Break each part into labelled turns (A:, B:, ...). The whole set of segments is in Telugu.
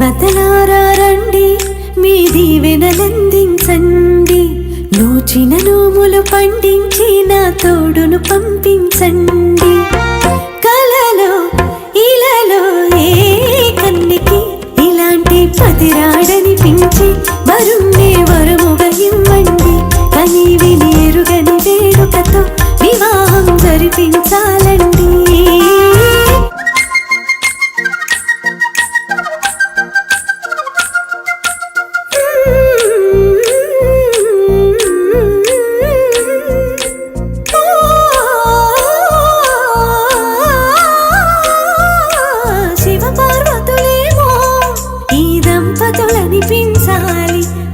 A: దేవతలారా రండి, మీ దీవెనలందించండి. నోచిన నోములు పండించి నా తోడును పంపించండి. కలలో ఇలలో ఏ కన్నికి ఇలాంటి పతిరాడనిపించి వరుణ్ణే వరముగా ఇవ్వండి. కని విని ఎరుగని వేడుకతో వివాహం జరిపించాలండి.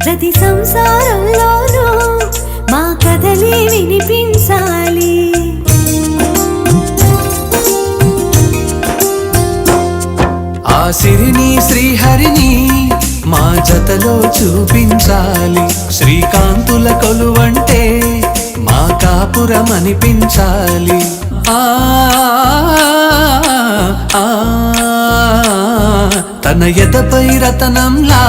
A: ప్రతి సంసారంలోనూ మా కథలే వినిపించాలి.
B: ఆ సిరిని శ్రీహరిని మా జతలో చూపించాలి. శ్రీకాంతుల కొలువంటే మా కాపురం అనిపించాలి. తన ఎదపై రతనంలా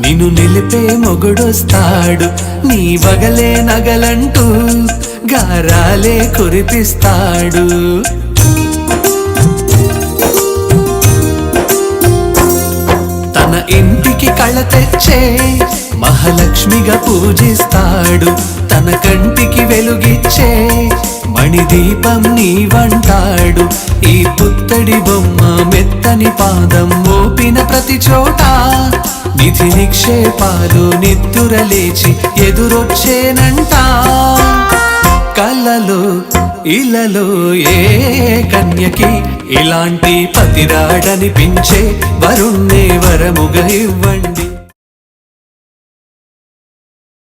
B: నిన్ను నిలిపే మొగుడొస్తాడు. నీ వగలే నగలంటూ గారాలే కురిపిస్తాడు. తన ఇంటికి కళ తెచ్చే మహాలక్ష్మిగా పూజిస్తాడు. తన కంటికి వెలుగిచ్చే మణిదీపం నీవంటాడు. ఈ పుత్తడి బొమ్మ మెత్తని పాదం మోపిన ప్రతి చోట నిధి నిక్షేపాలు నిద్దురలేచి ఎదురొచ్చేనంట. కలలో ఇలలో ఏ కన్యకి ఇలాంటి పతిరాడనిపించే వరుణ్ణే వరముగా ఇవ్వండి.